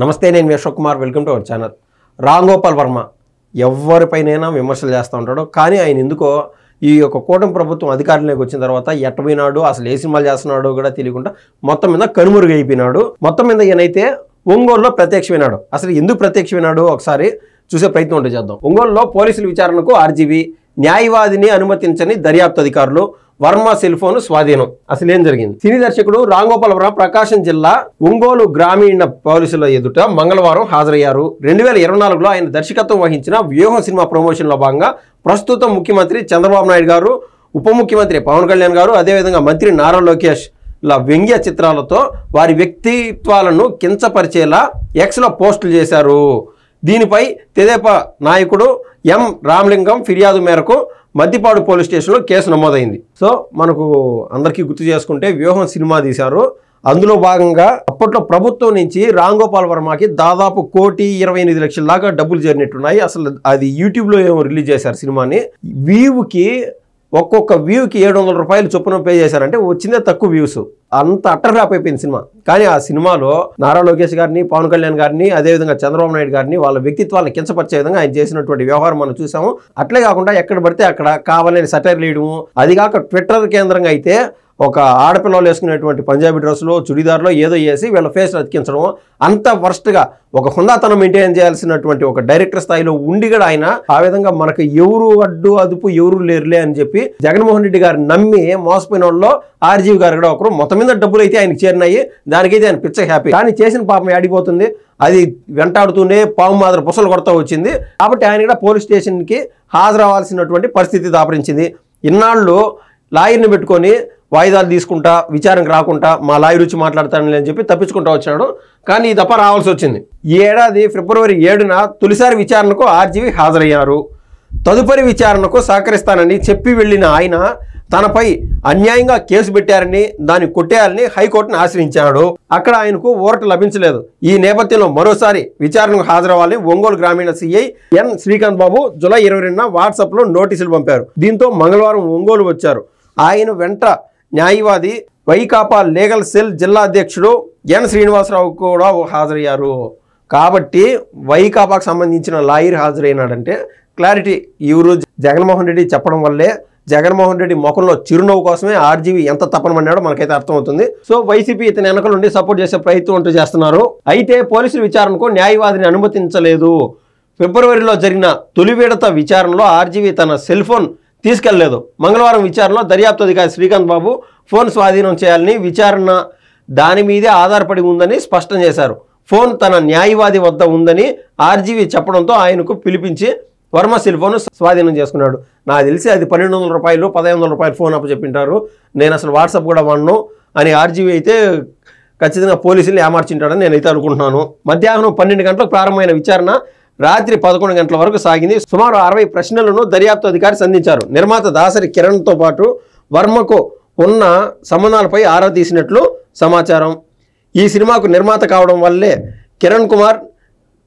నమస్తే, నేను Ashok Kumar. Welcome to our channel. Ram Gopal Varma ఎవరిపైనైనా విమర్శలు చేస్తూ ఉంటాడు. కానీ ఆయన ఎందుకో ఈ యొక్క కూటమి ప్రభుత్వం అధికారంలోకి వచ్చిన తర్వాత ఎట్టపోయినాడు, అసలు ఏ సినిమాలు చేస్తున్నాడో కూడా తెలియకుండా మొత్తం మీద కనుమరుగైపోయినాడు. మొత్తం మీద ఈయనైతే ఒంగోలులో ప్రత్యక్షమైనాడు. అసలు ఎందుకు ప్రత్యక్షమైనాడు ఒకసారి చూసే ప్రయత్నం ఉంటే చేద్దాం. ఒంగోలులో పోలీసుల విచారణకు ఆర్జీవీ, న్యాయవాదిని అనుమతించని దర్యాప్తు అధికారులు, వర్మ సెల్ ఫోన్ స్వాధీనం. అసలు ఏం జరిగింది? సినీ దర్శకుడు రామ్ గోపాల్ వర్మ ప్రకాశం జిల్లా ఒంగోలు గ్రామీణ పోలీసుల ఎదుట మంగళవారం హాజరయ్యారు. 2024లో ఆయన దర్శకత్వం వహించిన వ్యూహం సినిమా ప్రమోషన్లో భాగంగా ప్రస్తుతం ముఖ్యమంత్రి చంద్రబాబు నాయుడు గారు, ఉప ముఖ్యమంత్రి పవన్ కళ్యాణ్ గారు, అదేవిధంగా మంత్రి నారా లోకేష్ వ్యంగ్య చిత్రాలతో వారి వ్యక్తిత్వాలను కించపరిచేలా ఎక్స్లో పోస్టులు చేశారు. దీనిపై తెదేపా నాయకుడు ఎం రామలింగం ఫిర్యాదు మేరకు మద్దిపాడు పోలీస్ స్టేషన్లో కేసు నమోదైంది. సో మనకు అందరికీ గుర్తు చేసుకుంటే వ్యూహం సినిమా తీశారు. అందులో భాగంగా అప్పట్లో ప్రభుత్వం నుంచి రామ్ గోపాల్ వర్మకి దాదాపు 1,28,00,000 దాకా డబ్బులు చేరినట్టున్నాయి. అసలు అది యూట్యూబ్లో ఏమో రిలీజ్ చేశారు సినిమాని. ఒక్కొక్క వ్యూకి 700 రూపాయలు చొప్పున పే చేశారంటే వచ్చిందే తక్కువ వ్యూస్. అంత అట్టర్ ఫ్లాప్ అయిపోయింది సినిమా. కానీ ఆ సినిమాలో నారా లోకేష్ గారిని, పవన్ కళ్యాణ్ గారిని, అదేవిధంగా చంద్రబాబు నాయుడు గారిని వాళ్ళ వ్యక్తిత్వాలను కించపరిచే విధంగా ఆయన చేసినటువంటి వ్యవహారం మనం చూసాము. అట్లే కాకుండా ఎక్కడ పడితే అక్కడ కావాలని సటైర్ వేయడము, అదిగాక ట్విట్టర్ కేంద్రంగా అయితే ఒక ఆడపిల్లలు వేసుకునేటువంటి పంజాబీ డ్రెస్సులో, చుడిదార్లో ఏదో వేసి వీళ్ళ ఫేస్ అతికించడం, అంత వర్స్ట్గా ఒక హుందాతనం మెయింటైన్ చేయాల్సినటువంటి ఒక డైరెక్టర్ స్థాయిలో ఉండి కూడా ఆయన ఆ విధంగా మనకు ఎవరు అడ్డు అదుపు ఎవరు లేరులే అని చెప్పి జగన్మోహన్ రెడ్డి గారు నమ్మి మోసపోయిన వాళ్ళు ఆర్జీవి గారు కూడా ఒకరు. మొత్తం మీద డబ్బులు అయితే ఆయనకి చేరినాయి. దానికైతే ఆయన పిచ్చ హ్యాపీ. కానీ చేసిన పాపం ఆడిపోతుంది. అది వెంటాడుతూనే పాము మాదిరి పుసలు కొడతా వచ్చింది. కాబట్టి ఆయన కూడా పోలీస్ స్టేషన్కి హాజరవ్వాల్సినటువంటి పరిస్థితి దాపరించింది. ఇన్నాళ్ళు లాయర్ని పెట్టుకొని వాయిదాలు తీసుకుంటా, విచారణకు రాకుండా మా లాయర్ వచ్చి మాట్లాడతానని అని చెప్పి తప్పించుకుంటూ వచ్చినాడు. కానీ ఈ తప్ప రావాల్సి వచ్చింది. ఈ ఏడాది ఫిబ్రవరి 7న తొలిసారి విచారణకు ఆర్జీవి హాజరయ్యారు. తదుపరి విచారణకు సహకరిస్తానని చెప్పి వెళ్ళిన ఆయన తనపై అన్యాయంగా కేసు పెట్టారని, దాన్ని కొట్టేయాలని హైకోర్టును ఆశ్రయించాడు. అక్కడ ఆయనకు ఊరట లభించలేదు. ఈ నేపథ్యంలో మరోసారి విచారణకు హాజరవ్వాలని ఒంగోలు గ్రామీణ సిఐ ఎన్ శ్రీకాంత్ బాబు జూలై 22న వాట్సాప్లో నోటీసులు పంపారు. దీంతో మంగళవారం ఒంగోలు వచ్చారు. ఆయన వెంట న్యాయవాది, వైకాపా లీగల్ సెల్ జిల్లా అధ్యక్షుడు ఎన్ శ్రీనివాసరావు కూడా హాజరయ్యారు. కాబట్టి వైకాపాకు సంబంధించిన లాయర్ హాజరైనాడంటే క్లారిటీ ఎవరు జగన్మోహన్ రెడ్డి చెప్పడం వల్లే, జగన్మోహన్ రెడ్డి ముఖంలో చిరునవ్వు కోసమే ఆర్జీవి ఎంత తప్పనమన్నాడో మనకైతే అర్థమవుతుంది. సో వైసీపీ ఇతని వెనక నుండి సపోర్ట్ చేసే ప్రయత్నం అంటూ చేస్తున్నారు. అయితే పోలీసుల విచారణకు న్యాయవాదిని అనుమతించలేదు. ఫిబ్రవరిలో జరిగిన తొలి విడత విచారణలో ఆర్జీవి తన సెల్ ఫోన్ తీసుకెళ్లలేదు. మంగళవారం విచారణలో దర్యాప్తు అధికారి శ్రీకాంత్ బాబు ఫోన్ స్వాధీనం చేయాలని, విచారణ దాని మీదే ఆధారపడి ఉందని స్పష్టం చేశారు. ఫోన్ తన న్యాయవాది వద్ద ఉందని ఆర్జీవి చెప్పడంతో ఆయనకు పిలిపించి వర్మ సెల్ ఫోన్ స్వాధీనం చేసుకున్నాడు. నాకు తెలిసి అది 1,200 రూపాయలు, 1,500 రూపాయలు ఫోన్ అప్పచెప్పింటారు. నేను అసలు వాట్సాప్ కూడా వాడను అని ఆర్జీవి అయితే ఖచ్చితంగా పోలీసులు ఏమార్చింటాడని నేనైతే అనుకుంటున్నాను. మధ్యాహ్నం 12 గంటలకు ప్రారంభమైన విచారణ రాత్రి 11 గంటల వరకు సాగింది. సుమారు 60 ప్రశ్నలను దర్యాప్తు అధికారి సంధించారు. నిర్మాత దాసరి కిరణ్తో పాటు వర్మకు ఉన్న సంబంధాలపై ఆరా తీసినట్లు సమాచారం. ఈ సినిమాకు నిర్మాత కావడం వల్లే కిరణ్ కుమార్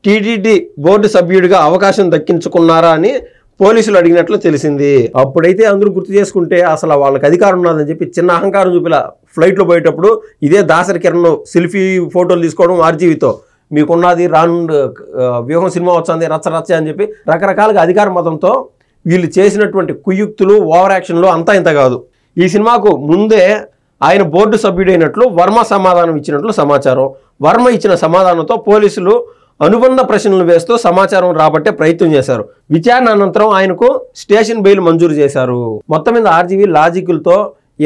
టీటీడీ బోర్డు సభ్యుడిగా అవకాశం దక్కించుకున్నారా అని పోలీసులు అడిగినట్లు తెలిసింది. అప్పుడైతే అందరూ గుర్తు చేసుకుంటే అసలు వాళ్ళకి అధికారం ఉన్నదని చెప్పి చిన్న అహంకారం చూపిలా ఫ్లైట్లో పోయేటప్పుడు ఇదే దాసరి కిరణ్ సెల్ఫీ ఫోటోలు తీసుకోవడం ఆర్జీవితో, మీకున్నది వ్యూహం సినిమా వచ్చింది రచ్చ అని చెప్పి రకరకాలుగా అధికార మతంతో వీళ్ళు చేసినటువంటి కుయుక్తులు, ఓవర్ యాక్షన్లు అంతా ఇంత కాదు. ఈ సినిమాకు ముందే ఆయన బోర్డు సభ్యుడైనట్లు వర్మ సమాధానం ఇచ్చినట్లు సమాచారం. వర్మ ఇచ్చిన సమాధానంతో పోలీసులు అనుబంధ ప్రశ్నలు వేస్తూ సమాచారం రాబట్టే ప్రయత్నం చేశారు. విచారణ అనంతరం ఆయనకు స్టేషన్ బెయిల్ మంజూరు చేశారు. మొత్తం మీద ఆర్జీవి లాజిక్లతో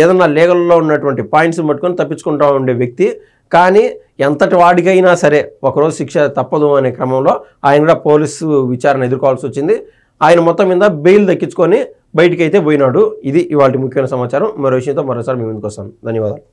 ఏదన్నా లీగల్లో ఉన్నటువంటి పాయింట్స్ పట్టుకొని తప్పించుకుంటూ ఉండే వ్యక్తి. కానీ ఎంతటి వాడికైనా సరే ఒకరోజు శిక్ష తప్పదు అనే క్రమంలో ఆయన కూడా పోలీసు విచారణ ఎదుర్కోవాల్సి వచ్చింది. ఆయన మొత్తం మీద బెయిల్ దక్కించుకొని బయటికి అయితే పోయినాడు. ఇది ఇవాళ ముఖ్యమైన సమాచారం. మరో విషయంతో మరోసారి మీ ముందుకు వస్తాను. ధన్యవాదాలు.